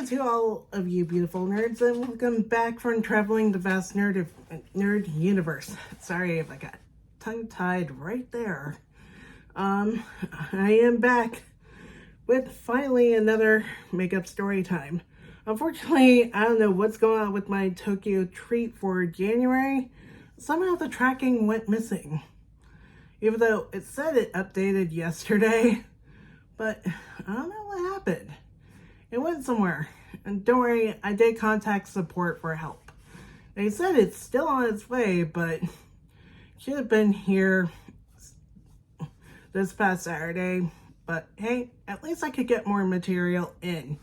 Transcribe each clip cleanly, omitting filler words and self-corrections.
Hello to all of you beautiful nerds, and welcome back from traveling the vast nerd universe. Sorry if I got tongue-tied right there. I am back with finally another makeup story time. Unfortunately, I don't know what's going on with my Tokyo treat for January. Somehow the tracking went missing. Even though it said it updated yesterday, but I don't know what happened. It went somewhere. And don't worry, I did contact support for help. They said it's still on its way, but should have been here this past Saturday. But hey, at least I could get more material in.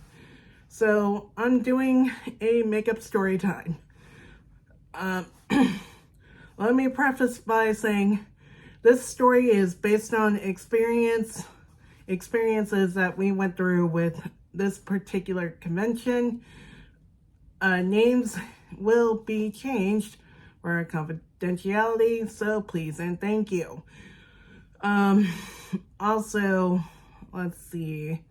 So I'm doing a makeup story time. Let me preface by saying this story is based on experiences that we went through with this particular convention. Names will be changed for confidentiality, so please and thank you. Also, let's see.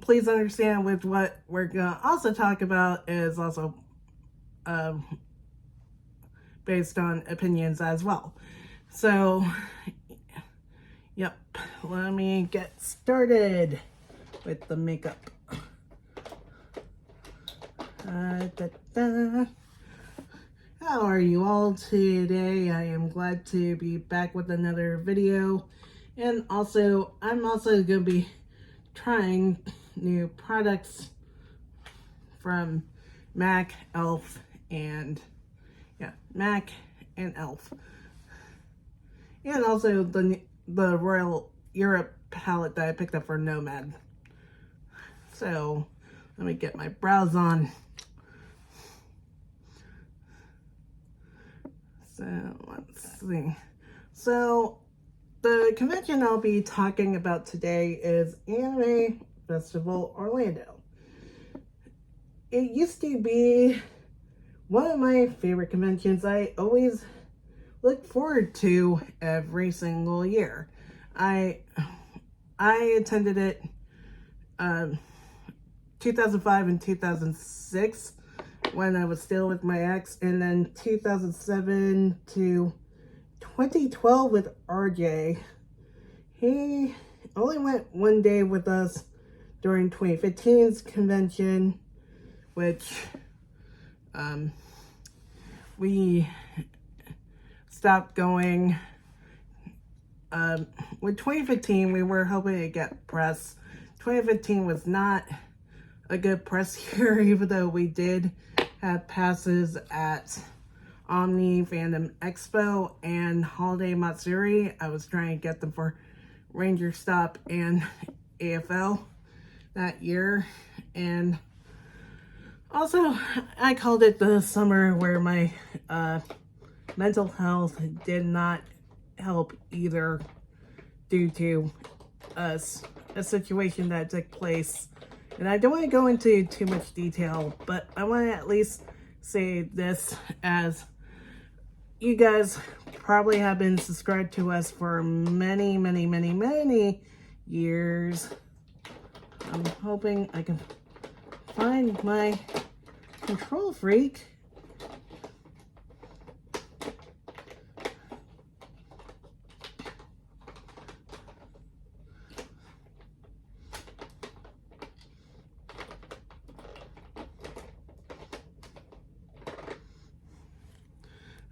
Please understand with what we're gonna also talk about is also based on opinions as well. So, yep, let me get started with the makeup. How are you all today? I am glad to be back with another video. And also, I'm also going to be trying new products from MAC, ELF, and MAC and ELF. And also the Royal Europe palette that I picked up for Nomad. So, let me get my brows on. So, let's see. So, the convention I'll be talking about today is Anime Festival Orlando. It used to be one of my favorite conventions. I always look forward to every single year. I attended it 2005 and 2006 when I was still with my ex, and then 2007 to 2012 with RJ. He only went one day with us during 2015's convention, which we stopped going. With 2015, we were hoping to get press. 2015 was not a good press year, even though we did have passes at Omni Fandom Expo and Holiday Matsuri. I was trying to get them for Ranger Stop and AFO that year. And also, I called it the summer where my mental health did not help either, due to a situation that took place. And I don't want to go into too much detail, but I want to at least say this, as you guys probably have been subscribed to us for many, many, many, many years. I'm hoping I can find my control freak.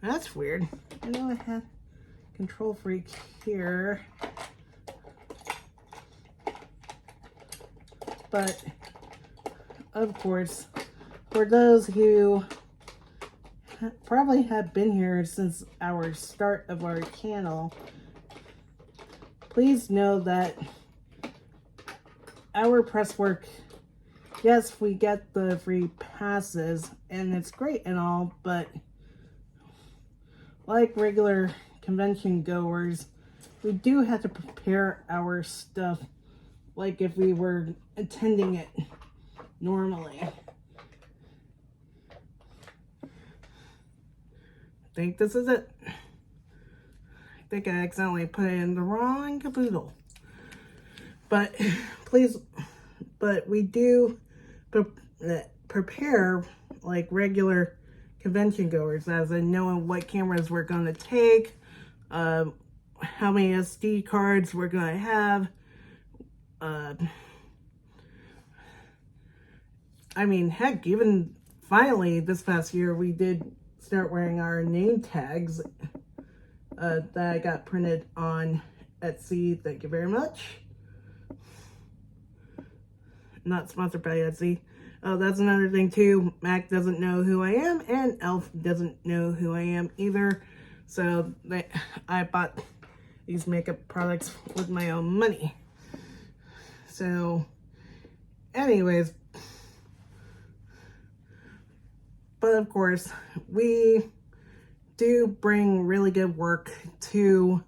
That's weird. I know I had control freak here, but of course, for those who probably have been here since our start of our channel, please know that our press work, yes, we get the free passes and it's great and all, but like regular convention goers, we do have to prepare our stuff like if we were attending it normally. I think this is it. I think I accidentally put it in the wrong caboodle. But please but we do prepare like regular convention goers, as in knowing what cameras we're going to take, how many SD cards we're going to have. I mean, heck, even finally this past year, we did start wearing our name tags that I got printed on Etsy. Thank you very much. Not sponsored by Etsy. That's another thing too. Mac doesn't know who I am, and Elf doesn't know who I am either. So I bought these makeup products with my own money. So, anyways, but of course, we do bring really good work to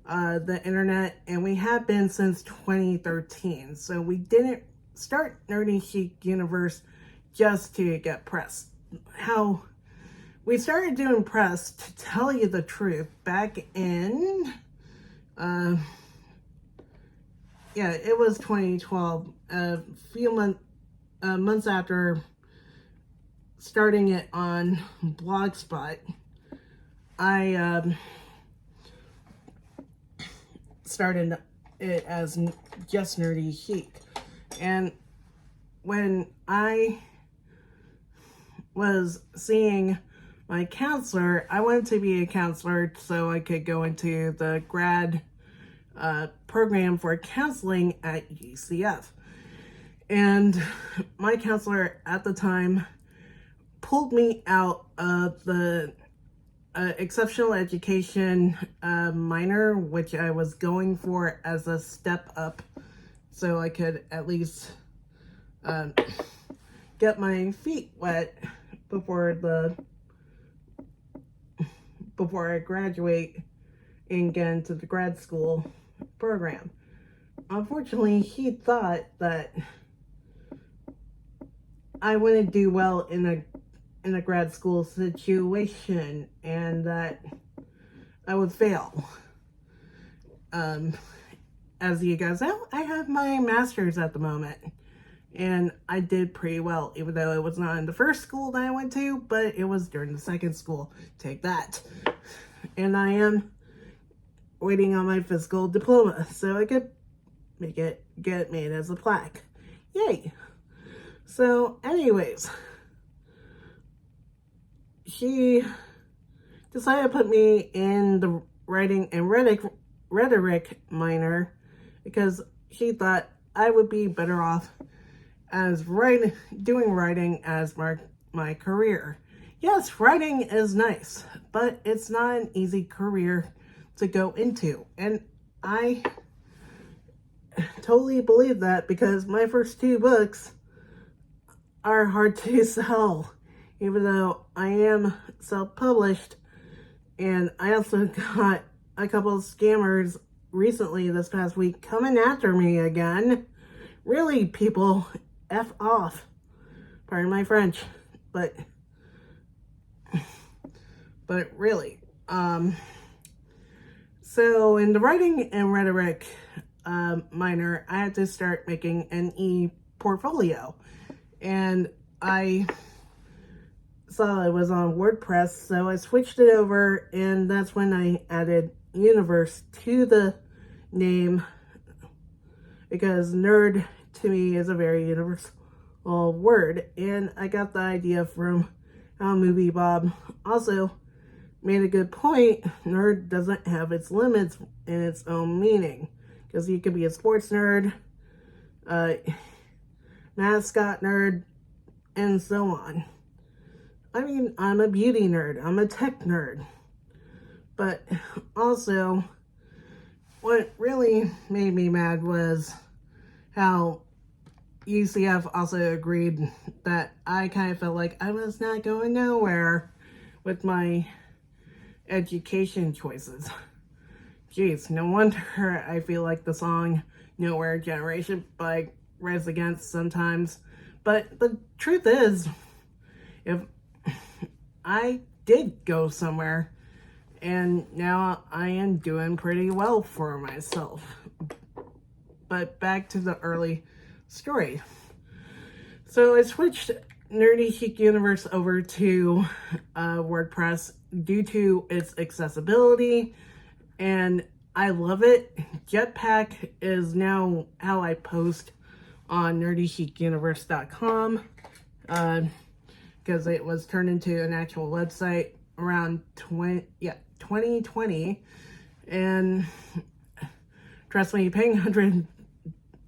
the internet, and we have been since 2013. So we didn't start Nerdy Chic Universe just to get press. How we started doing press, to tell you the truth, back in it was 2012, a few months after starting it on Blogspot. I started it as just Nerdy Chic. And when I was seeing my counselor, I wanted to be a counselor so I could go into the grad program for counseling at UCF. And my counselor at the time pulled me out of the exceptional education minor, which I was going for as a step up, so I could at least get my feet wet before I graduate and get into the grad school program. Unfortunately, he thought that I wouldn't do well in a grad school situation, and that I would fail. As you guys know, I have my master's at the moment, and I did pretty well, even though it was not in the first school that I went to, but it was during the second school. Take that. And I am waiting on my physical diploma, so I could get it made as a plaque. Yay! So, anyways, she decided to put me in the writing and rhetoric minor because she thought I would be better off as doing writing as my career. Yes, writing is nice, but it's not an easy career to go into. And I totally believe that, because my first 2 books are hard to sell, even though I am self-published. And I also got a couple of scammers recently this past week coming after me again. Really, people, F off. Pardon my French. But really. So in the writing and rhetoric minor, I had to start making an e-portfolio. And I saw it was on WordPress, so I switched it over, and that's when I added universe to the name, because nerd to me is a very universal word, and I got the idea from how Movie Bob also made a good point. Nerd doesn't have its limits in its own meaning, because you could be a sports nerd, mascot nerd, and so on. I mean, I'm a beauty nerd, I'm a tech nerd. But also, what really made me mad was how UCF also agreed that I kind of felt like I was not going nowhere with my education choices. Jeez, no wonder I feel like the song Nowhere Generation by Res Against sometimes. But the truth is, if I did go somewhere, and now I am doing pretty well for myself. But back to the early story. So I switched Nerdy Chic Universe over to WordPress due to its accessibility, and I love it. Jetpack is now how I post on nerdychicuniverse.com because it was turned into an actual website around 2020, and trust me, paying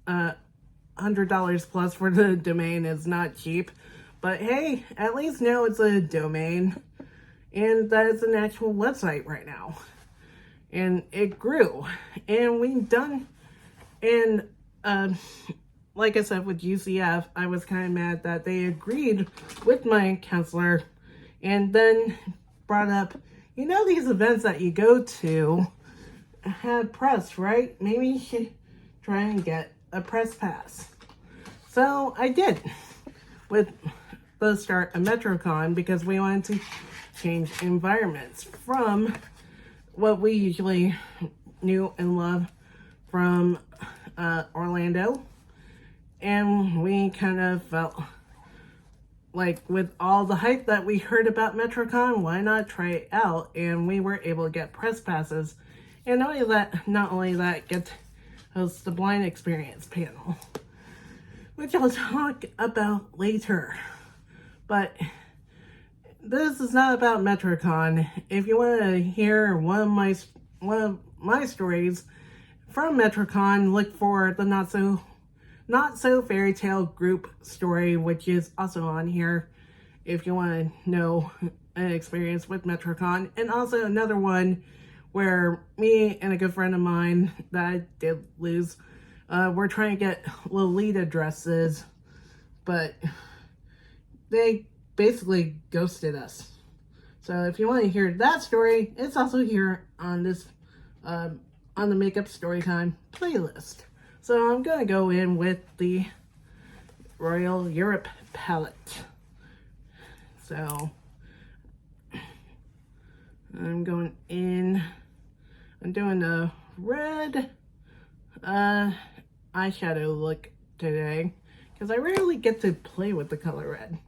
$100 plus for the domain is not cheap, but hey, at least now it's a domain, and that is an actual website right now, and it grew, and we've done, and like I said with UCF, I was kind of mad that they agreed with my counselor and then brought up, you know, these events that you go to have press, right? Maybe you should try and get a press pass. So I did with the start of MetroCon because we wanted to change environments from what we usually knew and loved from Orlando. And we kind of felt like with all the hype that we heard about MetroCon, why not try it out? And we were able to get press passes. And not only that, get to host the blind experience panel, which I'll talk about later. But this is not about MetroCon. If you want to hear one of my stories from MetroCon, look for the Not So Fairy Tale group story, which is also on here if you want to know an experience with MetroCon. And also another one where me and a good friend of mine that I did lose, we're trying to get Lolita dresses, but they basically ghosted us. So if you want to hear that story, it's also here on this, on the Makeup Storytime playlist. So I'm going to go in with the Royal Europe palette. So I'm going in, I'm doing a red eyeshadow look today because I rarely get to play with the color red.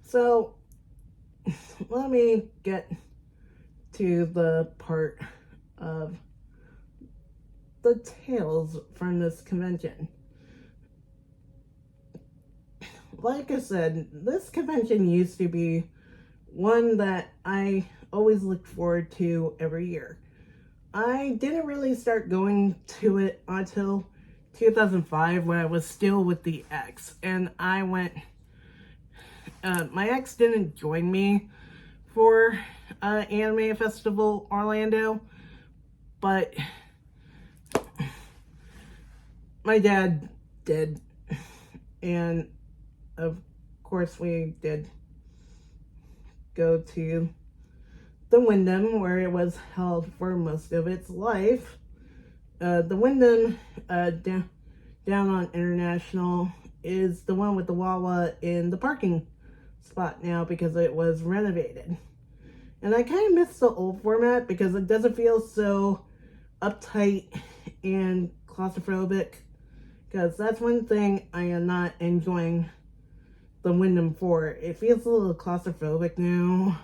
So let me get to the part of the tales from this convention. Like I said, this convention used to be one that I always looked forward to every year. I didn't really start going to it until 2005 when I was still with the ex, and I went, my ex didn't join me for Anime Festival Orlando, but my dad did, and of course we did go to the Wyndham where it was held for most of its life. The Wyndham down on International is the one with the Wawa in the parking spot now because it was renovated. And I kind of miss the old format because it doesn't feel so uptight and claustrophobic, because that's one thing I am not enjoying the Wyndham for. It feels a little claustrophobic now,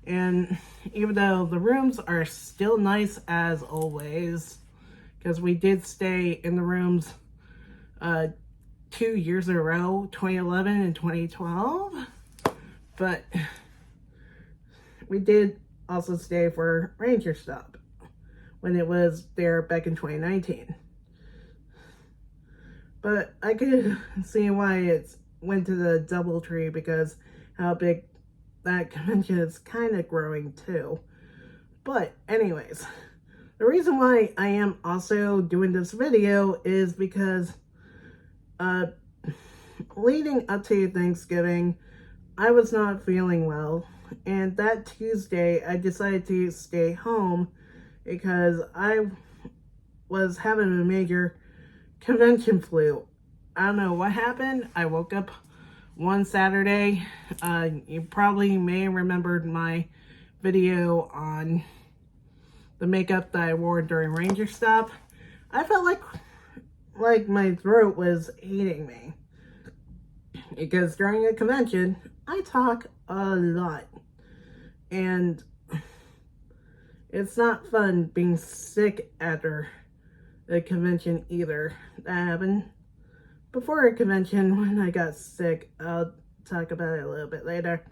and even though the rooms are still nice as always, because we did stay in the rooms 2 years in a row, 2011 and 2012, but we did also stay for Ranger Stop when it was there back in 2019. But I could see why it went to the DoubleTree because how big that convention is kind of growing too. But anyways, the reason why I am also doing this video is because leading up to Thanksgiving, I was not feeling well. And that Tuesday, I decided to stay home because I was having a major convention flu. I don't know what happened. I woke up one Saturday. You probably may have remembered my video on the makeup that I wore during Ranger Stop. I felt like like my throat was hating me. Because during a convention, I talk a lot. And it's not fun being sick after a convention either. That happened before a convention when I got sick. I'll talk about it a little bit later.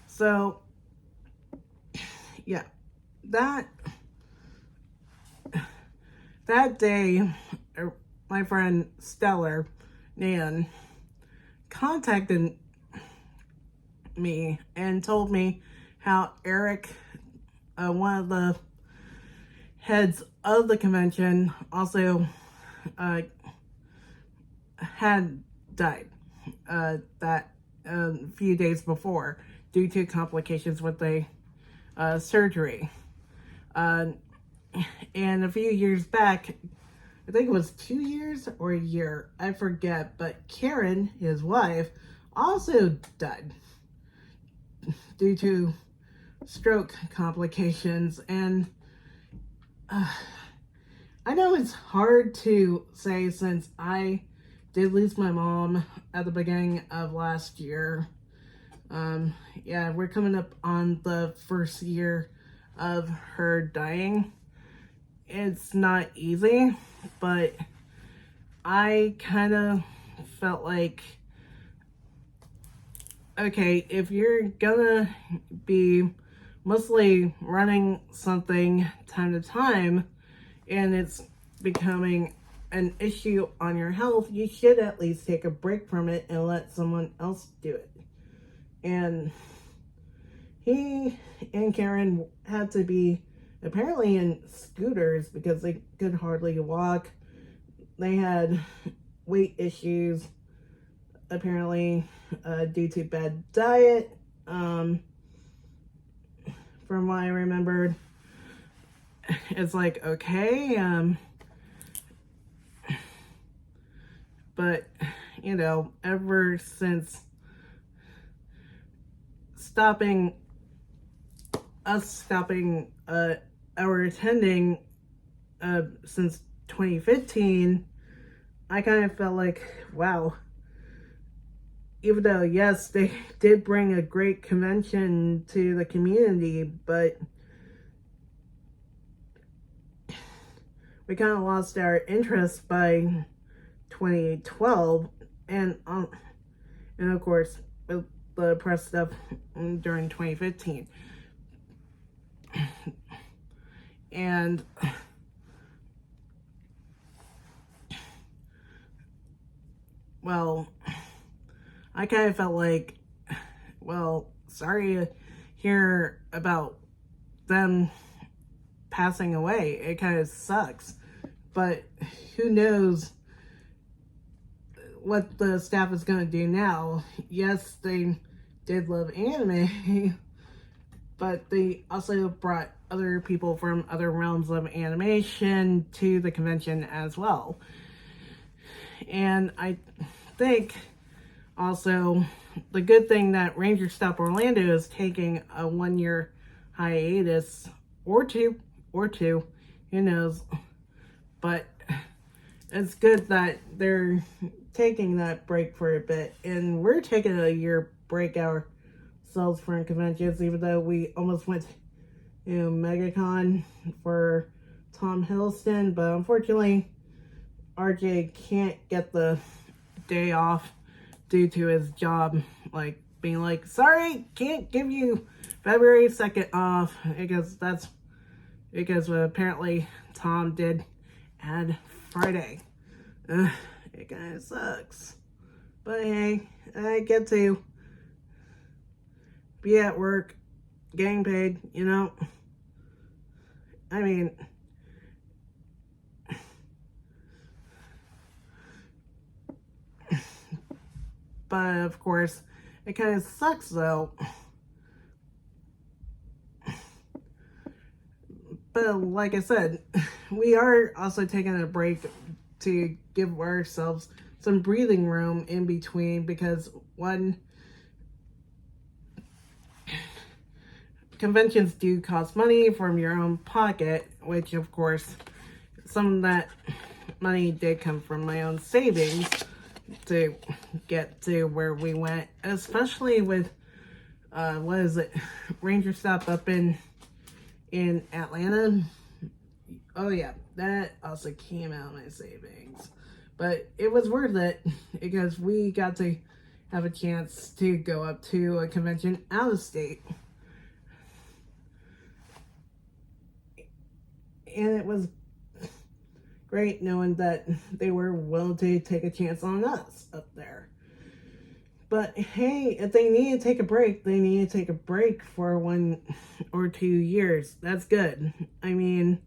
So, yeah, that day, my friend Stellar Nan contacted me and told me how Eric, one of the heads of the convention, also had died that a few days before due to complications with the surgery. And a few years back, I think it was 2 years or a year, I forget, but Karen, his wife, also died due to stroke complications. And I know it's hard to say since I did lose my mom at the beginning of last year. Yeah, we're coming up on the first year of her dying. It's not easy, but I kind of felt like, okay, if you're gonna be mostly running something time to time and it's becoming an issue on your health, you should at least take a break from it and let someone else do it. And he and Karen had to be apparently in scooters because they could hardly walk. They had weight issues, apparently due to bad diet, from what I remembered. It's like, okay, but, you know, ever since stopping our attending since 2015, I kind of felt like, wow, even though, yes, they did bring a great convention to the community, but we kind of lost our interest by 2012, and of course, with the press stuff during 2015. And well, I kind of felt like, well, sorry to hear about them passing away. It kind of sucks. But who knows what the staff is going to do now. Yes, they did love anime, but they also brought other people from other realms of animation to the convention as well. And I think also the good thing that Ranger Stop Orlando is taking a 1-year hiatus, or two, who knows, but it's good that they're taking that break for a bit, and we're taking a year break ourselves from conventions, even though we almost went to MegaCon for Tom Hiddleston, but unfortunately RJ can't get the day off due to his job, like being like, sorry, can't give you February 2nd off, because apparently Tom did add Friday. It kind of sucks, but hey, I get to be at work getting paid, you know. I mean, but of course it kind of sucks though. But like I said, we are also taking a break to give ourselves some breathing room in between, because one, conventions do cost money from your own pocket, which of course some of that money did come from my own savings to get to where we went, especially with what is it, Ranger Stop up in Atlanta. Oh yeah, that also came out of my savings, but it was worth it because we got to have a chance to go up to a convention out of state, and it was great knowing that they were willing to take a chance on us up there. But hey, if they need to take a break, they need to take a break for 1 or 2 years. That's good. I mean,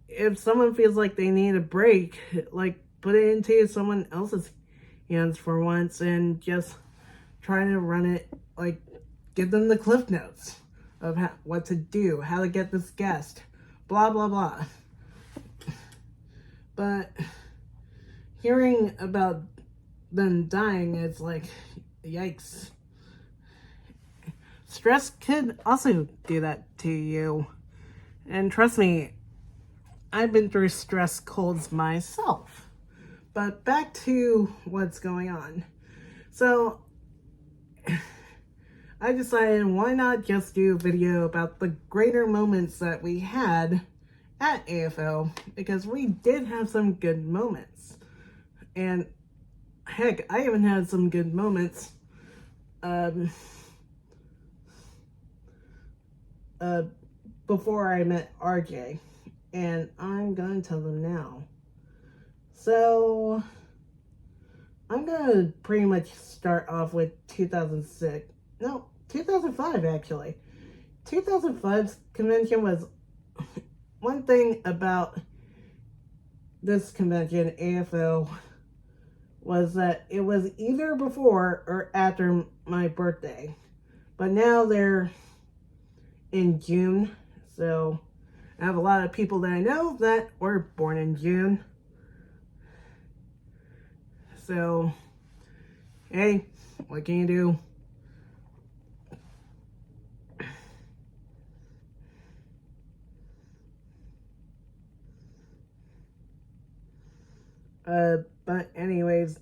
if someone feels like they need a break, like, put it into someone else's hands for once and just try to run it, like, give them the cliff notes of what to do, how to get this guest, blah, blah, blah. But hearing about them dying, it's like, yikes. Stress could also do that to you. And trust me, I've been through stress colds myself. But back to what's going on. So, I decided why not just do a video about the greater moments that we had at AFO, because we did have some good moments. And heck, I even had some good moments before I met RJ. And I'm going to tell them now. So, I'm going to pretty much start off with 2005 actually. 2005's convention was, one thing about this convention, AFO, was that it was either before or after my birthday. But now they're in June, so I have a lot of people that I know that were born in June. So, hey, what can you do? But anyways,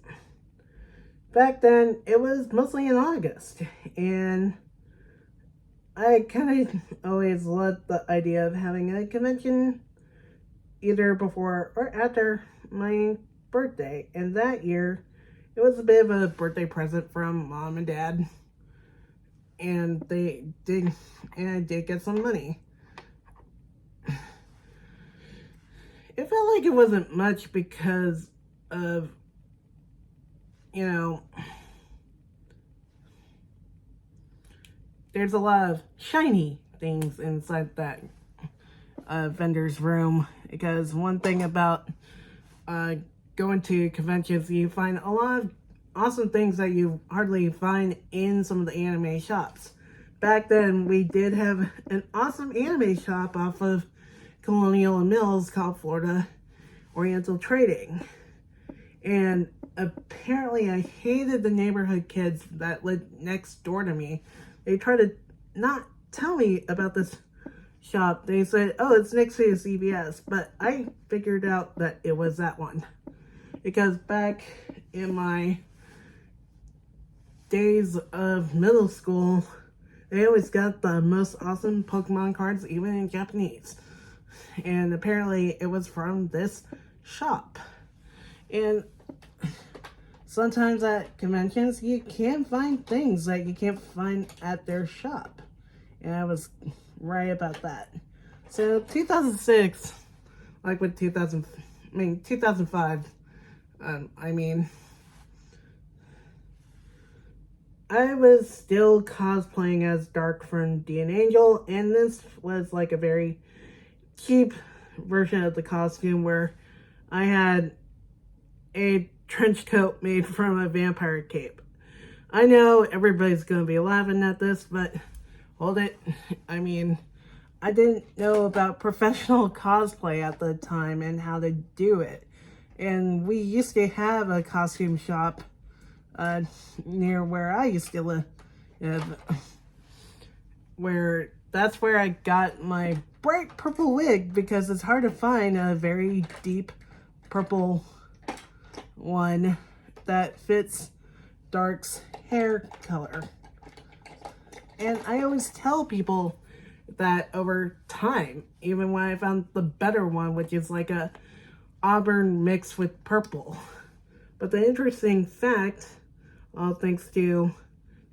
back then it was mostly in August, and I kind of always loved the idea of having a convention either before or after my birthday. And that year, it was a bit of a birthday present from Mom and Dad. And I did get some money. It felt like it wasn't much because of, you know, there's a lot of shiny things inside that vendor's room. Because one thing about going to conventions, you find a lot of awesome things that you hardly find in some of the anime shops. Back then, we did have an awesome anime shop off of Colonial and Mills called Florida Oriental Trading. And apparently I hated the neighborhood kids that lived next door to me. They tried to not tell me about this shop. They said, oh, it's next to the CVS. But I figured out that it was that one. Because back in my days of middle school, they always got the most awesome Pokemon cards, even in Japanese. And apparently it was from this shop. And sometimes at conventions, you can find things that you can't find at their shop. And I was right about that. So 2006, like with 2005, I was still cosplaying as Dark from Dean Angel, and this was like a very cheap version of the costume where I had a trench coat made from a vampire cape. I know everybody's gonna be laughing at this, but hold it. I mean, I didn't know about professional cosplay at the time and how to do it. And we used to have a costume shop near where I used to live, that's where I got my bright purple wig because it's hard to find a very deep purple one that fits Dark's hair color. And I always tell people that over time, even when I found the better one, which is like a auburn mixed with purple. But the interesting fact, all thanks to,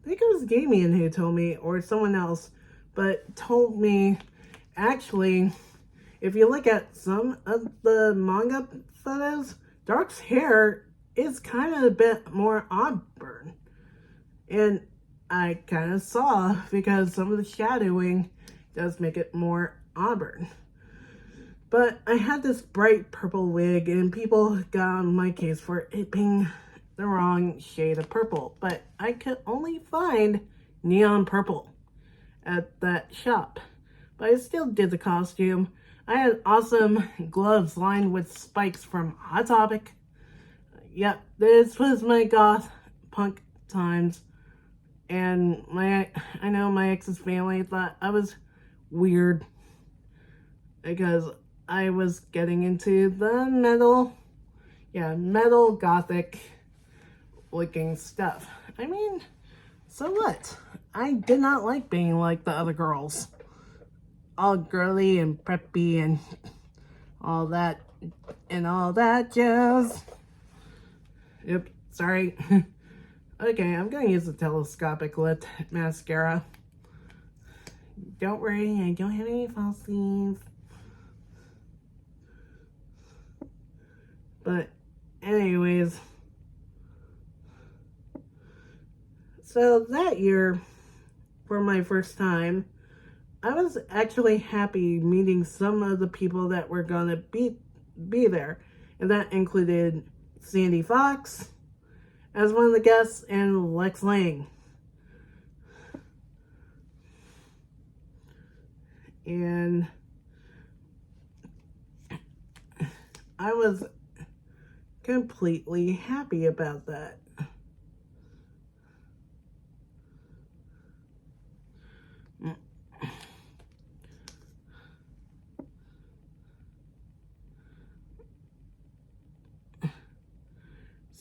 I think it was Damien who told me, or someone else, but told me, actually, if you look at some of the manga photos, Dark's hair is kind of a bit more auburn. And I kind of saw, because some of the shadowing does make it more auburn. But I had this bright purple wig, and people got on my case for it being the wrong shade of purple. But I could only find neon purple at that shop. But I still did the costume. I had awesome gloves lined with spikes from Hot Topic. Yep, this was my goth punk times. And I know my ex's family thought I was weird because I was getting into the metal gothic looking stuff. I mean, so what? I did not like being like the other girls. All girly and preppy and all that jazz. Yep, sorry. Okay, I'm going to use a telescopic lip mascara. Don't worry, I don't have any falsies. But anyways, so that year, for my first time, I was actually happy meeting some of the people that were going to be there. And that included Sandy Fox as one of the guests, and Lex Lang. And I was completely happy about that.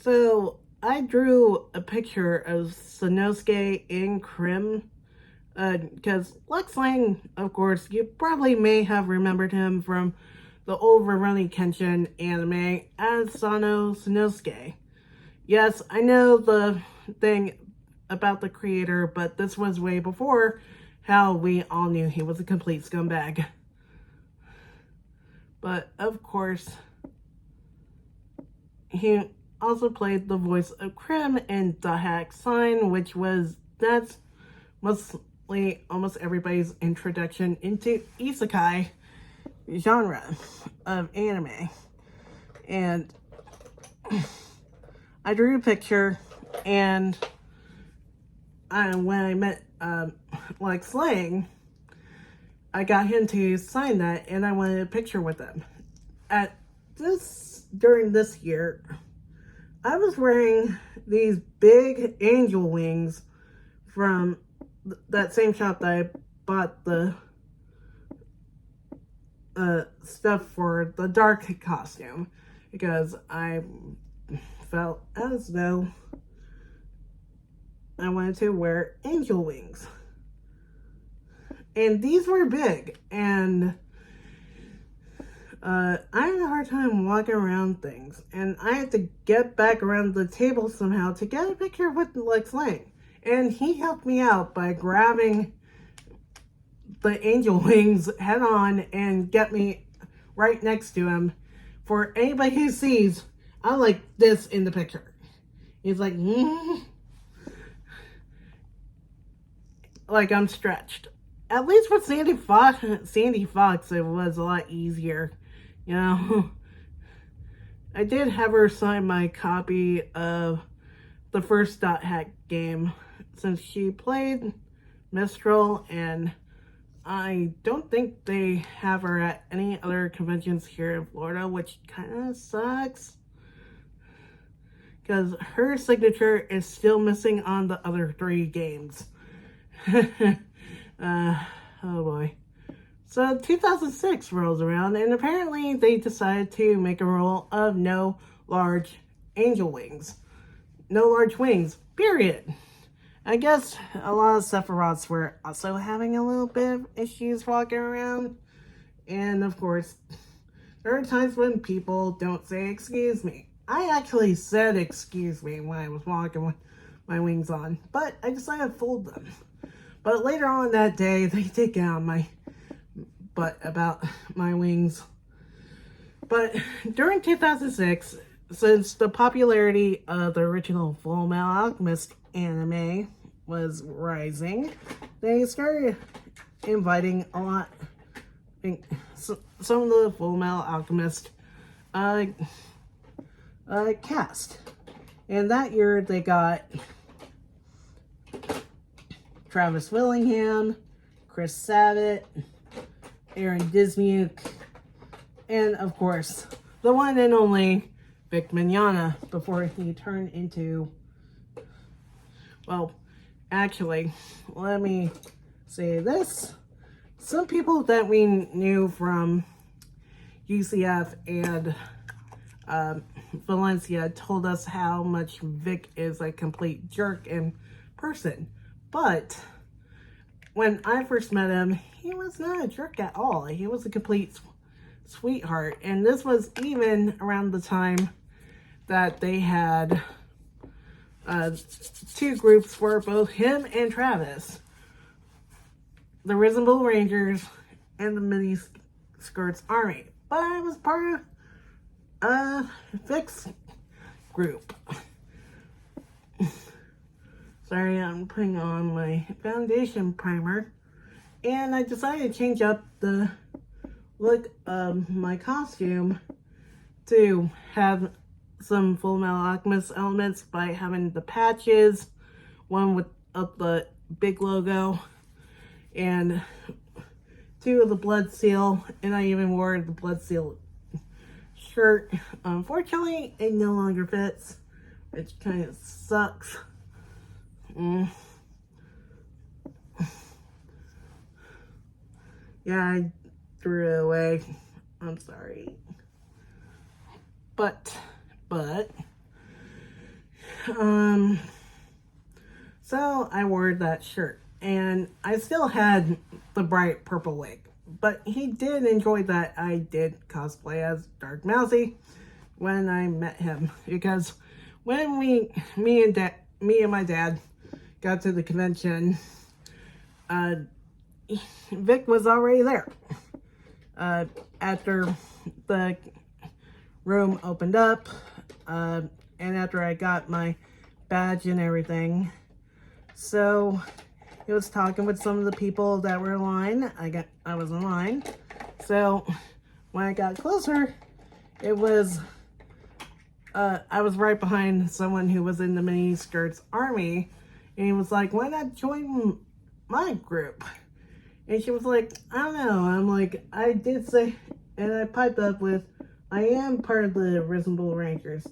So I drew a picture of Sanosuke and Krim, because Lex Lang, of course, you probably may have remembered him from the old Rurouni Kenshin anime as Sanosuke. Yes, I know the thing about the creator, but this was way before how we all knew he was a complete scumbag. But, of course, he also played the voice of Krim in Dahak Sign, that's mostly almost everybody's introduction into isekai genre of anime. And I drew a picture, and when I met Lex Lang, I got him to sign that, and I wanted a picture with him. During this year, I was wearing these big angel wings from that same shop that I bought the stuff for the Dark costume, because I felt as though I wanted to wear angel wings. And these were big, and I had a hard time walking around things, and I had to get back around the table somehow to get a picture with Lex Lang. And he helped me out by grabbing the angel wings head on and get me right next to him. For anybody who sees, I like this in the picture. He's like, like I'm stretched. At least with Sandy Fox, it was a lot easier. You know, I did have her sign my copy of the first Dot Hack game, since she played Mistral, and I don't think they have her at any other conventions here in Florida, which kind of sucks, because her signature is still missing on the other 3 games. Oh boy. So 2006 rolls around, and apparently they decided to make a rule of no large angel wings. No large wings, period. I guess a lot of Sephiroths were also having a little bit of issues walking around. And of course, there are times when people don't say excuse me. I actually said excuse me when I was walking with my wings on, but I decided to fold them. But later on that day, they did get on my butt about my wings. But during 2006, since the popularity of the original Full Metal Alchemist anime was rising, they started inviting a lot, some of the Full Metal Alchemist cast. And that year they got Travis Willingham, Chris Sabat, Aaron Dismuke, and of course, the one and only Vic Mignogna before he turned into, well, actually, let me say this. Some people that we knew from UCF and Valencia told us how much Vic is a complete jerk in person. But when I first met him, he was not a jerk at all. He was a complete sweetheart. And this was even around the time that they had two groups for both him and Travis. The Reasonable Rangers and the Mini Skirts Army. But I was part of Vic's group. Sorry, I'm putting on my foundation primer. And I decided to change up the look of my costume to have some Full Metal Alchemist elements by having the patches, one with the big logo, and two of the Blood Seal, and I even wore the Blood Seal shirt. Unfortunately, it no longer fits, which kind of sucks. Yeah, I threw it away. I'm sorry. But, so I wore that shirt, and I still had the bright purple wig, but he did enjoy that I did cosplay as Dark Mousy when I met him, because when me and my dad got to the convention, Vic was already there. After the room opened up, and after I got my badge and everything, so he was talking with some of the people that were in line. I was in line, so when I got closer, it was I was right behind someone who was in the Mini Skirts Army, and he was like, "Why not join my group?" And she was like, "I don't know." I'm like, I did say, and I piped up with, "I am part of the Reasonable Rangers."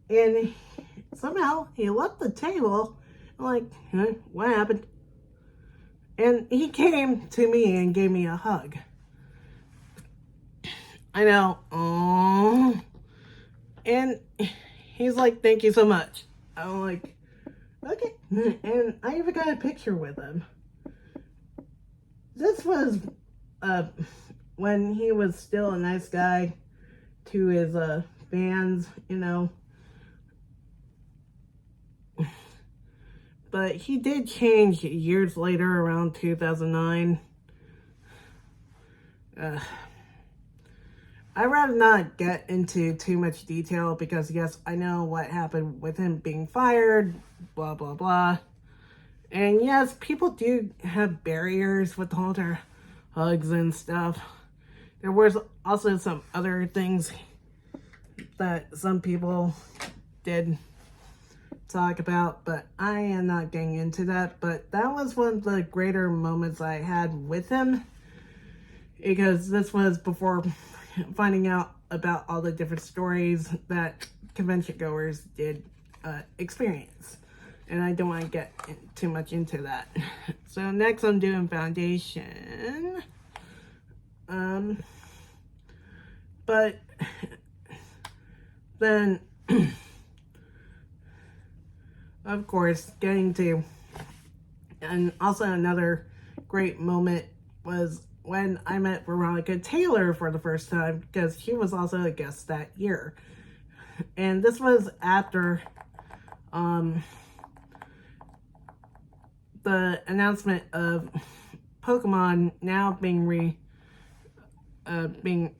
And somehow he left the table. I'm like, huh, what happened? And he came to me and gave me a hug. I know. Aww. And he's like, "Thank you so much." I'm like, okay. And I even got a picture with him. This was when he was still a nice guy to his fans, you know. But he did change years later, around 2009. I'd rather not get into too much detail because, yes, I know what happened with him being fired, blah, blah, blah. And yes, people do have barriers with all their hugs and stuff. There was also some other things that some people did talk about, but I am not getting into that. But that was one of the greater moments I had with him, because this was before finding out about all the different stories that convention goers did experience. And I don't want to get too much into that. So next I'm doing foundation. But then, of course, getting to, and also another great moment was when I met Veronica Taylor for the first time, because she was also a guest that year. And this was after the announcement of Pokemon now being being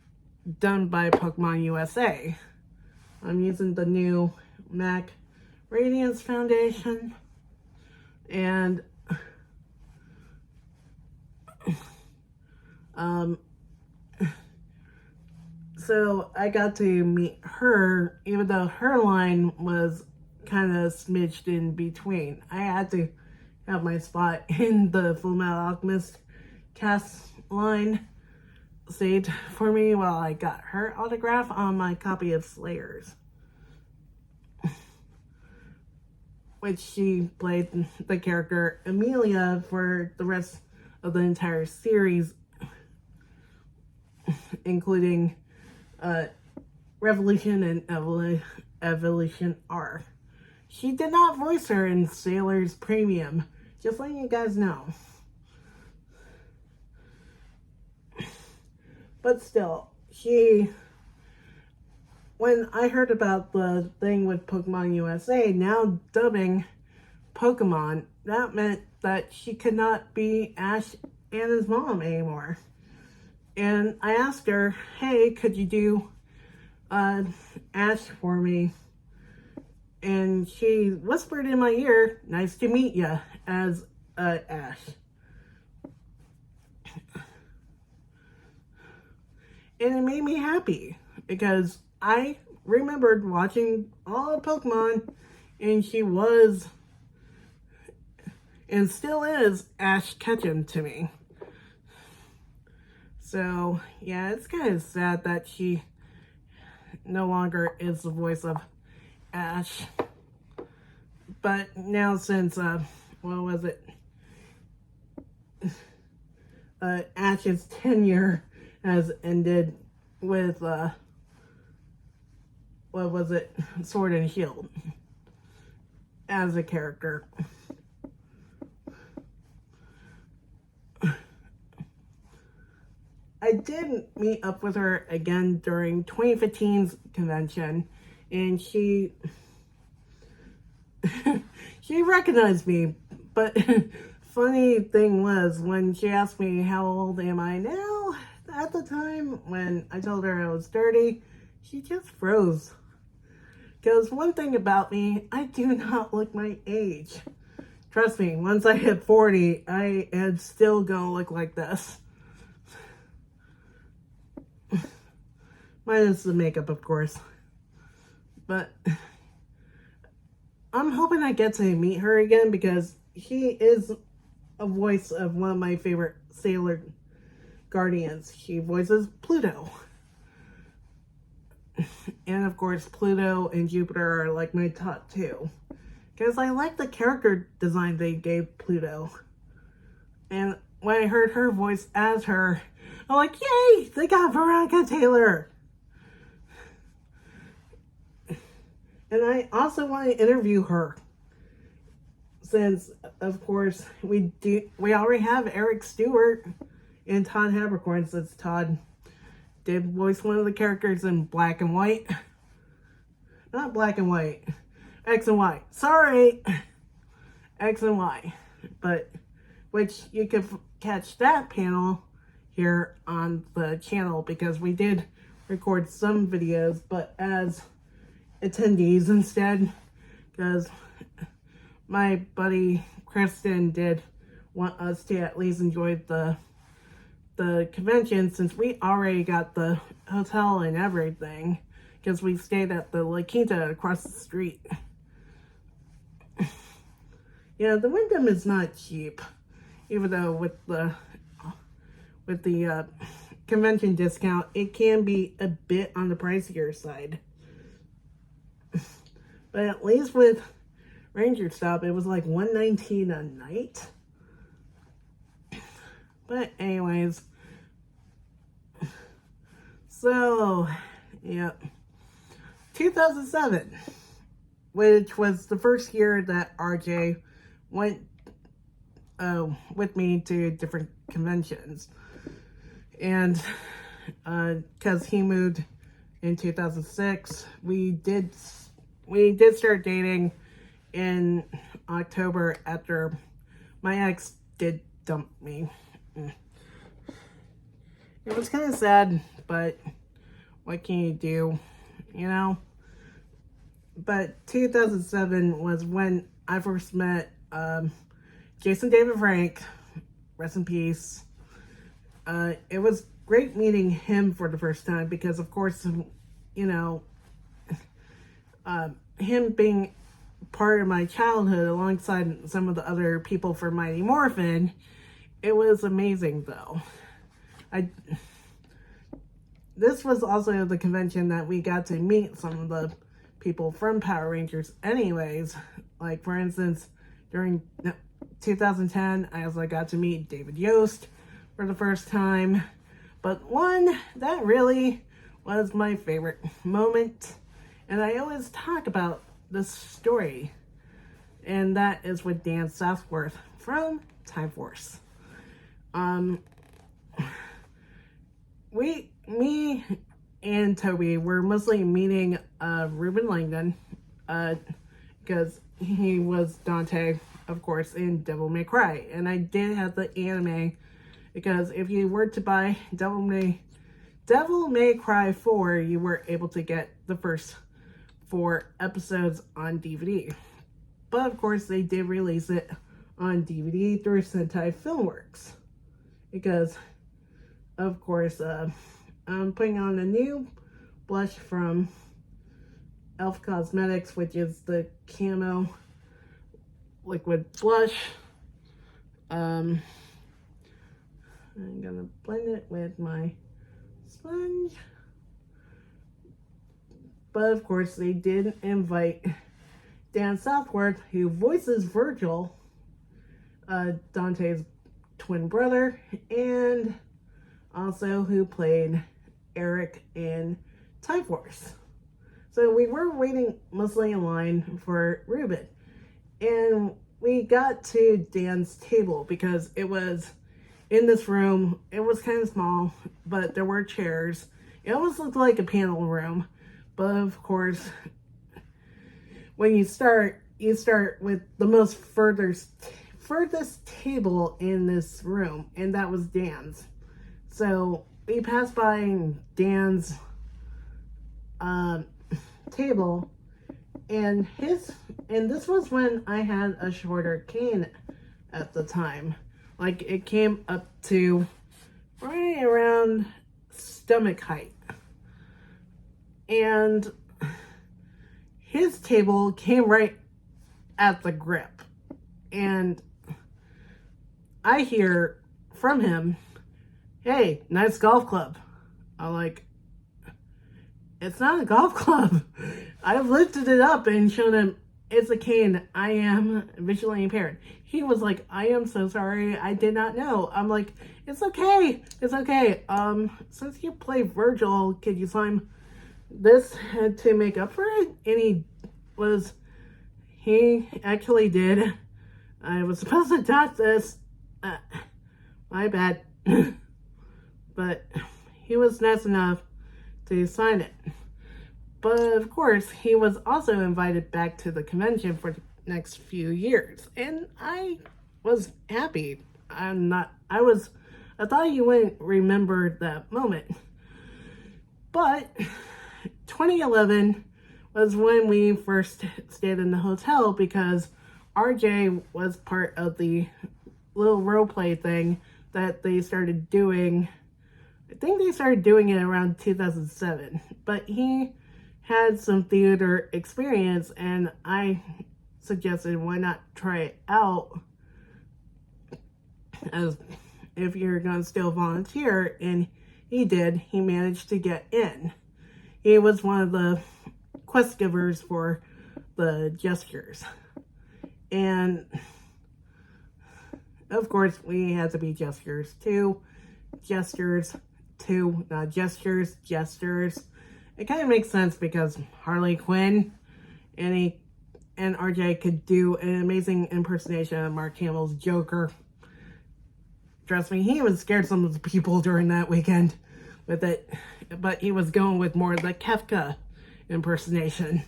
done by Pokemon USA. I'm using the new Mac Radiance Foundation, and so I got to meet her, even though her line was kind of smidged in between. I had to have my spot in the Fullmetal Alchemist cast line saved for me while I got her autograph on my copy of Slayers, which she played the character Amelia for the rest of the entire series, including Revolution and Evolution R. She did not voice her in Sailor's Premium, just letting you guys know. But still, when I heard about the thing with Pokemon USA now dubbing Pokemon, that meant that she could not be Ash and his mom anymore. And I asked her, hey, could you do Ash for me? And she whispered in my ear, nice to meet ya, as Ash. And it made me happy, because I remembered watching all of Pokemon, and she was, and still is, Ash Ketchum to me. So, yeah, it's kind of sad that she no longer is the voice of Ash. But now since, what was it? Ash's tenure has ended with, what was it? Sword and Shield as a character. I did meet up with her again during 2015's convention, and she recognized me, but funny thing was, when she asked me how old am I now, at the time when I told her I was 30, she just froze. Because one thing about me, I do not look my age. Trust me, once I hit 40, I am still gonna look like this. Minus the makeup, of course. But I'm hoping I get to meet her again, because she is a voice of one of my favorite Sailor Guardians. She voices Pluto. And of course, Pluto and Jupiter are like my top two, because I like the character design they gave Pluto. And when I heard her voice as her, I'm like, yay! They got Veronica Taylor! And I also want to interview her, since, of course, we already have Eric Stewart and Todd Habercorn, since Todd did voice one of the characters in Black and White. Not Black and White. X and Y. Sorry! X and Y. But, which you could catch that panel here on the channel, because we did record some videos, but as attendees instead, because my buddy Kristen did want us to at least enjoy the convention, since we already got the hotel and everything, because we stayed at the La Quinta across the street. Yeah, the Wyndham is not cheap, even though with the convention discount, it can be a bit on the pricier side. But at least with Ranger Stop, it was like $119 a night. But anyways, So, yeah. 2007, which was the first year that RJ went with me to different conventions. And because he moved in 2006, we did start dating in October after my ex did dump me. It was kind of sad, but what can you do, you know? But 2007 was when I first met Jason David Frank, rest in peace. It was great meeting him for the first time because, of course, you know, him being part of my childhood alongside some of the other people from Mighty Morphin, it was amazing though. This was also the convention that we got to meet some of the people from Power Rangers anyways. Like, for instance, during 2010, I also got to meet David Yost for the first time. But one that really was my favorite moment, and I always talk about this story, and that is with Dan Southworth from Time Force. Me and Toby were mostly meeting Ruben Langdon, because he was Dante, of course, in Devil May Cry, and I did have the anime, because if you were to buy Devil May Cry 4, you were able to get the first 4 episodes on DVD. But of course, they did release it on DVD through Sentai Filmworks, because of course, I'm putting on a new blush from Elf Cosmetics, which is the camo liquid blush. I'm gonna blend it with my sponge. But of course, they did invite Dan Southworth, who voices Virgil, Dante's twin brother, and also who played Eric in Time Force. So we were waiting mostly in line for Ruben. And we got to Dan's table because it was in this room. It was kind of small, but there were chairs. It almost looked like a panel room. But of course, when you start with the most furthest table in this room, and that was Dan's. So we passed by Dan's table, and this was when I had a shorter cane at the time. Like, it came up to right around stomach height. And his table came right at the grip. And I hear from him, "Hey, nice golf club." I'm like, "It's not a golf club." I've lifted it up and shown him it's a cane. I am visually impaired. He was like, "I am so sorry. I did not know." I'm like, "It's okay. It's okay. Since you play Virgil, could you sign this to make up for it?" And he actually did. I was supposed to touch this. My bad. But he was nice enough to sign it. But of course, he was also invited back to the convention for the next few years. And I was happy. I thought you wouldn't remember that moment. But 2011 was when we first stayed in the hotel, because RJ was part of the little role play thing that they started doing. I think they started doing it around 2007, but he had some theater experience, and I suggested, why not try it out, as if you're gonna still volunteer. And he did. He managed to get in. He was one of the quest givers for the gestures, and of course we had to be gestures too. Gestures two, not gestures. It kind of makes sense because Harley Quinn and RJ could do an amazing impersonation of Mark Hamill's Joker. Trust me, he was scared some of the people during that weekend with it, but he was going with more of the Kefka impersonation.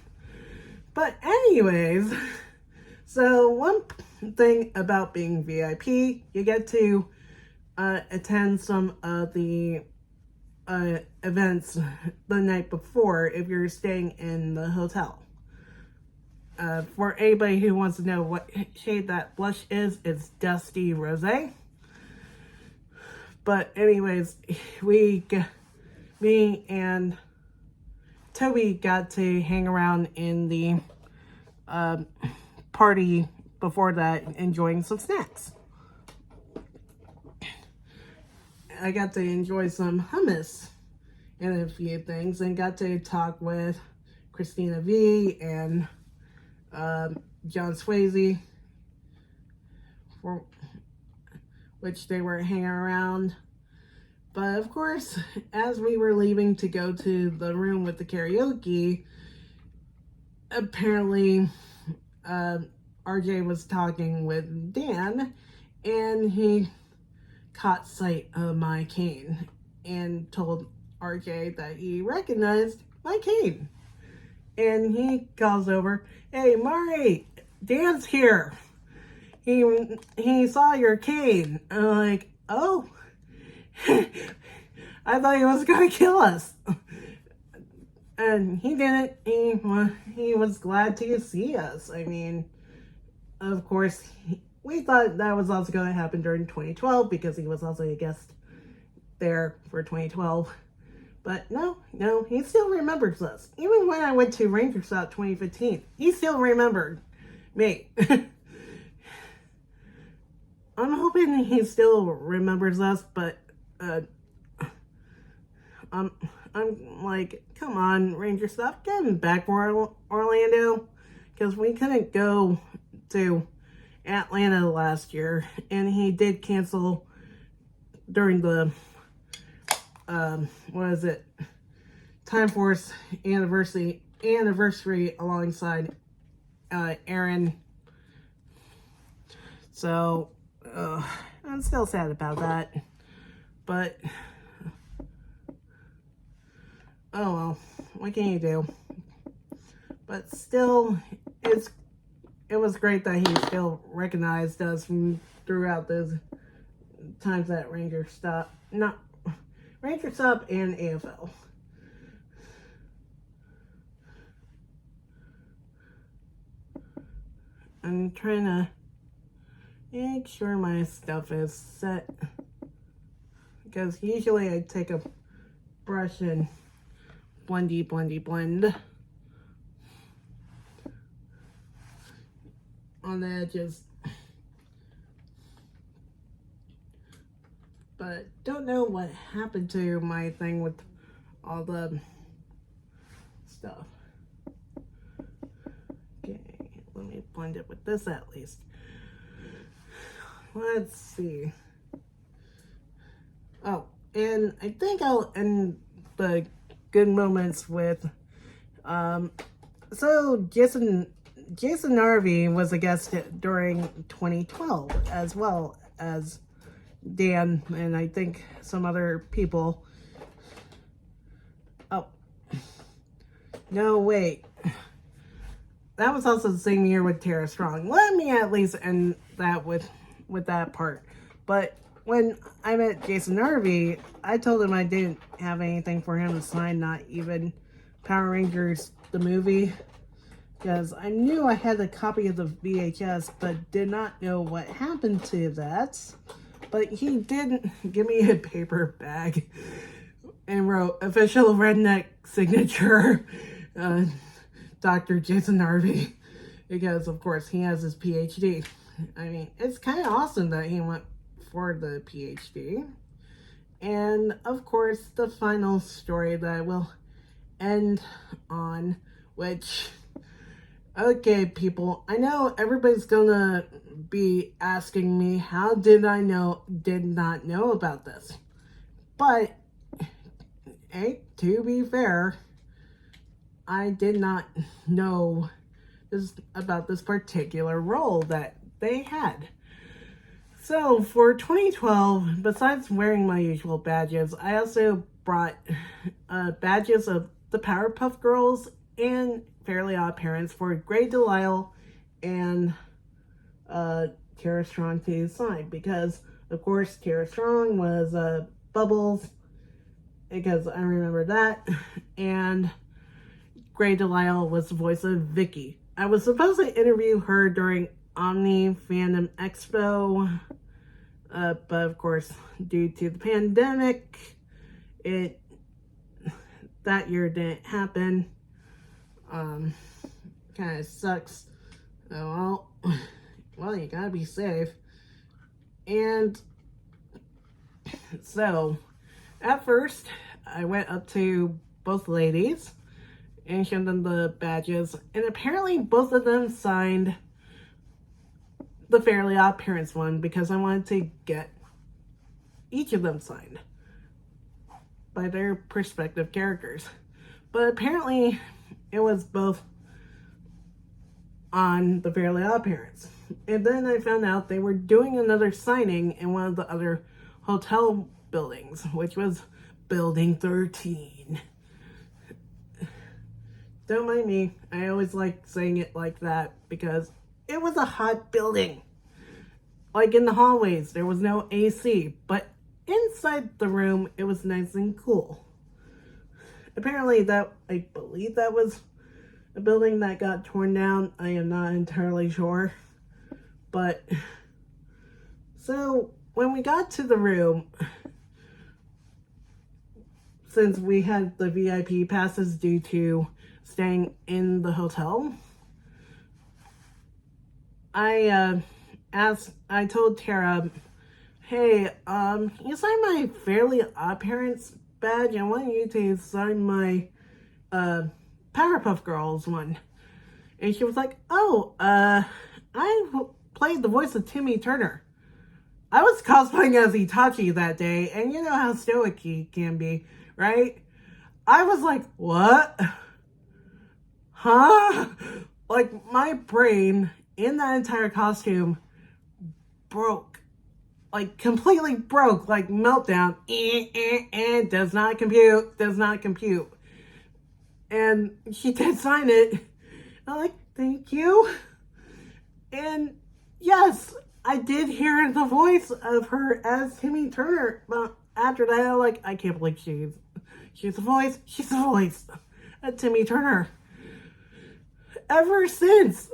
But anyways, so one thing about being VIP, you get to attend some of the events the night before if you're staying in the hotel. For anybody who wants to know what shade that blush is, it's Dusty Rosé. But anyways, me and Toby got to hang around in the party before that, enjoying some snacks. I got to enjoy some hummus and a few things, and got to talk with Christina V and John Swayze, for which they were hanging around. But of course, as we were leaving to go to the room with the karaoke, apparently RJ was talking with Dan, and he caught sight of my cane and told RJ that he recognized my cane. And he calls over, "Hey, Mari, Dan's here. He saw your cane." And I'm like, "Oh." I thought he was going to kill us. And he didn't. He was glad to see us. I mean, of course, we thought that was also going to happen during 2012 because he was also a guest there for 2012. But no, he still remembers us. Even when I went to Rangers Stop 2015, he still remembered me. I'm hoping he still remembers us, but I'm like, come on, Ranger Stop, get him back for Orlando, because we couldn't go to Atlanta last year, and he did cancel during the Time Force anniversary alongside Aaron. So I'm still sad about that, but oh well, what can you do? But still, it was great that he still recognized us throughout those times at Ranger Stop and AFO. I'm trying to make sure my stuff is set, because usually I take a brush and blend on the edges, but don't know what happened to my thing with all the stuff. Okay, let me blend it with this at least. Let's see. Oh, and I think I'll end the good moments with so Jason Narvi was a guest during 2012, as well as Dan and I think some other people. Oh no, wait, that was also the same year with Tara Strong. Let me at least end that with that part. But when I met Jason Narvi, I told him I didn't have anything for him to sign, not even Power Rangers the movie, because I knew I had a copy of the VHS, but did not know what happened to that. But he did give me a paper bag and wrote official redneck signature, Dr. Jason Narvi, because of course he has his PhD. I mean, it's kind of awesome that he went for the PhD. And of course, the final story that I will end on, which, okay, people, I know everybody's gonna be asking me, how did I not know about this? But hey, to be fair, I did not know about this particular role that they had. So for 2012, besides wearing my usual badges, I also brought badges of the Powerpuff Girls and Fairly Odd Parents for Grey Delisle and Tara Strong to sign, because of course Tara Strong was Bubbles, because I remember that, and Grey Delisle was the voice of Vicky. I was supposed to interview her during Omni Fandom Expo, but of course, due to the pandemic, that year didn't happen. Kind of sucks. Oh, well, you gotta be safe. And so, at first, I went up to both ladies and showed them the badges, and apparently both of them signed the Fairly Odd Parents one, because I wanted to get each of them signed by their respective characters. But apparently it was both on the Fairly Odd Parents. And then I found out they were doing another signing in one of the other hotel buildings, which was Building 13. Don't mind me, I always like saying it like that because it was a hot building. Like in the hallways, there was no AC, but inside the room, it was nice and cool. Apparently I believe that was a building that got torn down. I am not entirely sure. But, so when we got to the room, since we had the VIP passes due to staying in the hotel, I told Tara, hey, you sign my Fairly Odd Parents badge. I want you to sign my Powerpuff Girls one. And she was like, oh, I played the voice of Timmy Turner. I was cosplaying as Itachi that day, and you know how stoic he can be, right? I was like, what? Huh? Like, my brain in that entire costume broke. Like, completely broke. Like, meltdown. Does not compute. And she did sign it. I'm like, thank you. And yes, I did hear the voice of her as Timmy Turner. But after that, I'm like, I can't believe she's the voice. She's the voice of Timmy Turner. Ever since.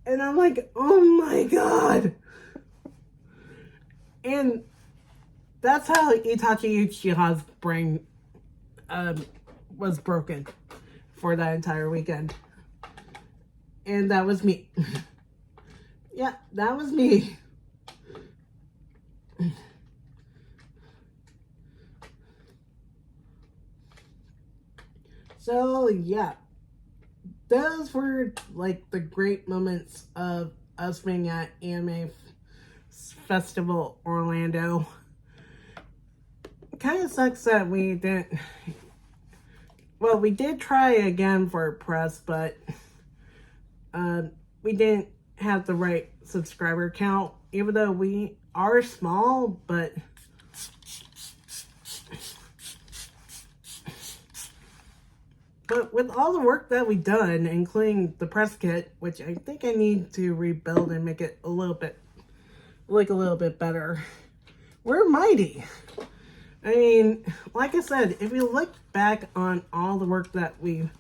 And I'm like, oh my god. And that's how Itachi Uchiha's brain was broken for that entire weekend. And that was me. Yeah, that was me. So, yeah. Those were, like, the great moments of us being at Anime Festival Orlando. It kind of sucks that we didn't... Well, we did try again for press, but we didn't have the right subscriber count, even though we are small, but... But with all the work that we've done, including the press kit, which I think I need to rebuild and make it look a little bit better, we're mighty. I mean, like I said, if you look back on all the work that we've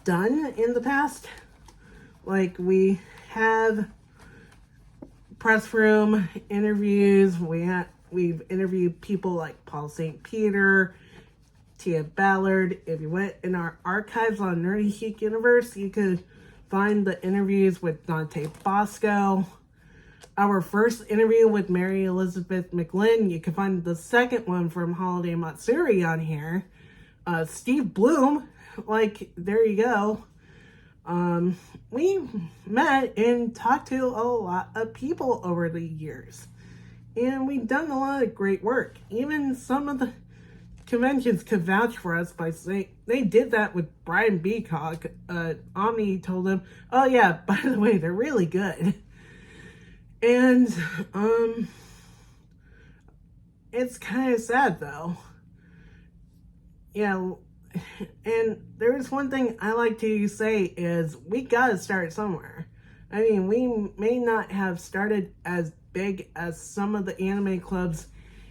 done in the past, like we have press room interviews, we've interviewed people like Paul St. Peter, Tia Ballard. If you went in our archives on Nerdy Chic Universe, you could find the interviews with Dante Bosco. Our first interview with Mary Elizabeth McLean, you can find the second one from Holiday Matsuri on here. Steve Bloom, like, there you go. We met and talked to a lot of people over the years. And we've done a lot of great work. Even some of the conventions could vouch for us by saying they did that with Brian Beacock. Omni told him, "Oh yeah, by the way, they're really good." And it's kind of sad though. Yeah, and there's one thing I like to say is we gotta start somewhere. I mean, we may not have started as big as some of the anime clubs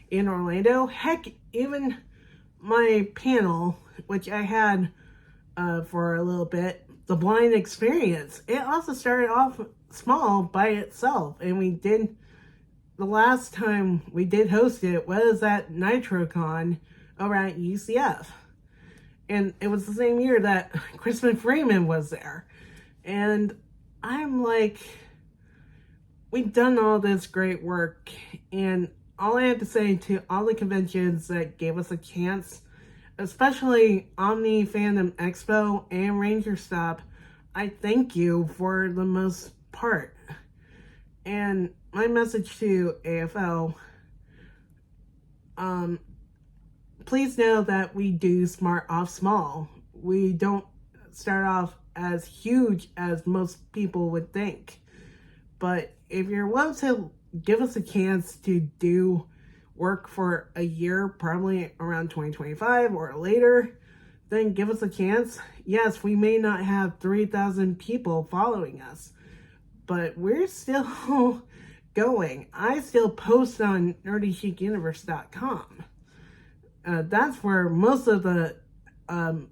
in Orlando. Heck, even my panel, which I had for a little bit, the Blind Experience, it also started off small by itself. And we did, the last time we did host it was at NitroCon over at UCF. And it was the same year that Crispin Freeman was there. And I'm like, we've done all this great work, and all I have to say to all the conventions that gave us a chance, especially Omni Fandom Expo and Ranger Stop, I thank you for the most part. And my message to AFO, please know that we do start off small. We don't start off as huge as most people would think. But if you're willing to give us a chance to do work for a year, probably around 2025 or later, then give us a chance. Yes, we may not have 3,000 people following us, but we're still going. I still post on nerdychicuniverse.com. That's where most of the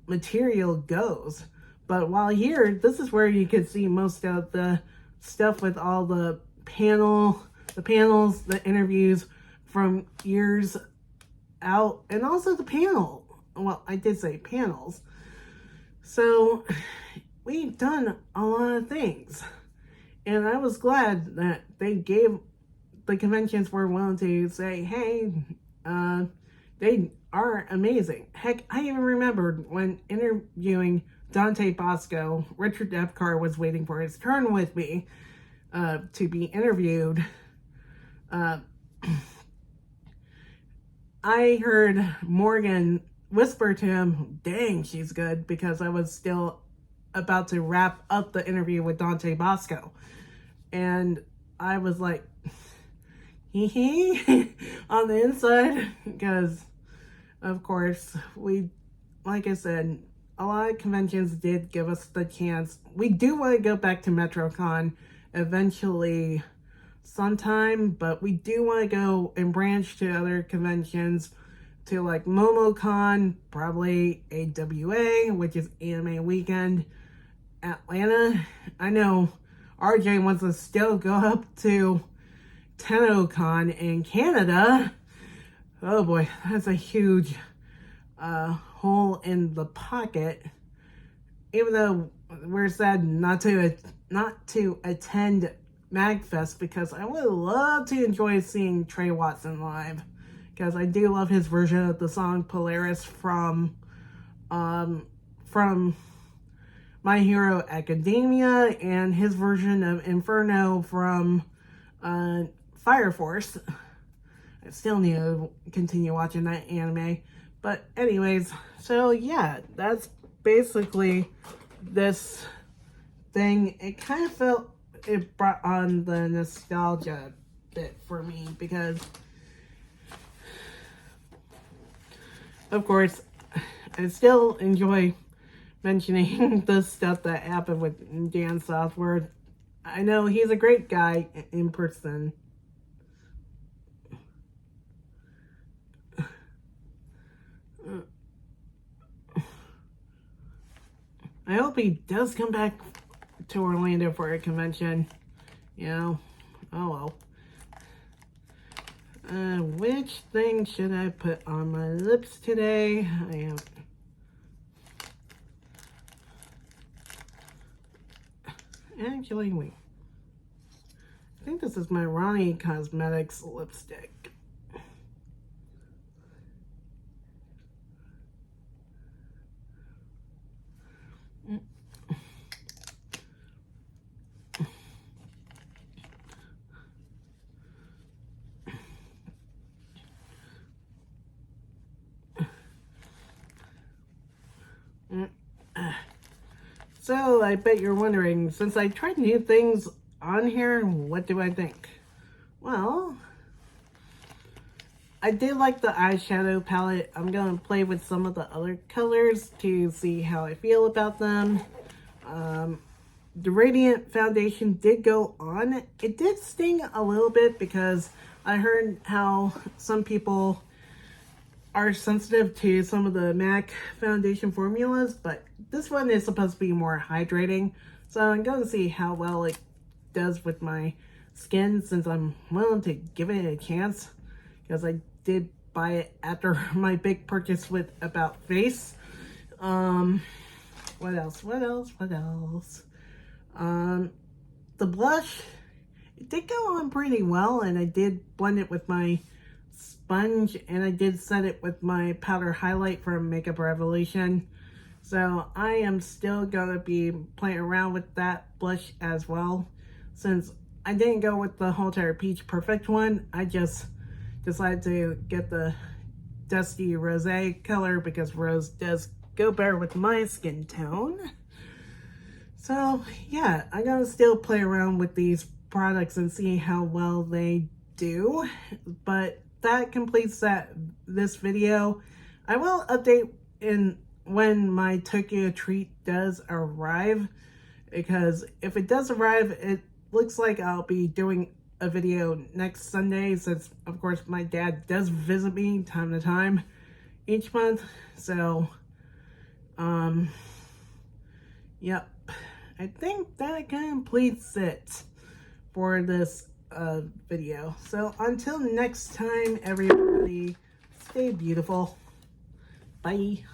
material goes. But while here, this is where you can see most of the stuff with all the panels, the interviews from years out, and also the panel. Well, I did say panels. So we've done a lot of things. And I was glad that the conventions were willing to say, hey, they are amazing. Heck, I even remembered when interviewing Dante Bosco, Richard Epcar was waiting for his turn with me to be interviewed. I heard Morgan whisper to him, dang, she's good, because I was still about to wrap up the interview with Dante Bosco. And I was like, hee hee, on the inside, because, of course, like I said, a lot of conventions did give us the chance. We do want to go back to MetroCon eventually sometime, but we do want to go and branch to other conventions, to like MomoCon, probably AWA, which is Anime Weekend, Atlanta. I know RJ wants to still go up to TennoCon in Canada. Oh boy, that's a huge hole in the pocket. Even though we're sad not to attend MagFest, because I would love to enjoy seeing Trey Watson live, because I do love his version of the song Polaris from My Hero Academia, and his version of Inferno from Fire Force. I still need to continue watching that anime. But anyways, so yeah, that's basically this thing. It kind of felt, it brought on the nostalgia bit for me, because of course I still enjoy mentioning the stuff that happened with Dan Southworth. I know he's a great guy in person. I hope he does come back to Orlando for a convention. You know, oh well. Which thing should I put on my lips today? Actually, wait. I think this is my Ronnie Cosmetics lipstick. So I bet you're wondering, since I tried new things on here, what do I think? Well, I did like the eyeshadow palette. I'm going to play with some of the other colors to see how I feel about them. The Radiant Foundation did go on. It did sting a little bit because I heard how some people are sensitive to some of the MAC foundation formulas, but this one is supposed to be more hydrating. So I'm going to see how well it does with my skin since I'm willing to give it a chance, because I did buy it after my big purchase with About Face. What else? The blush, it did go on pretty well, and I did blend it with my sponge, and I did set it with my powder highlight from Makeup Revolution. So I am still gonna be playing around with that blush as well. Since I didn't go with the Halter Peach Perfect one, I just decided to get the Dusty Rose color because rose does go better with my skin tone. So yeah, I'm gonna still play around with these products and see how well they do. But that completes this video. I will update when my Tokyo treat does arrive, because if it does arrive, it looks like I'll be doing a video next Sunday, since of course my dad does visit me time to time each month. So yep, I think that completes it for this video. So until next time, everybody, stay beautiful. Bye.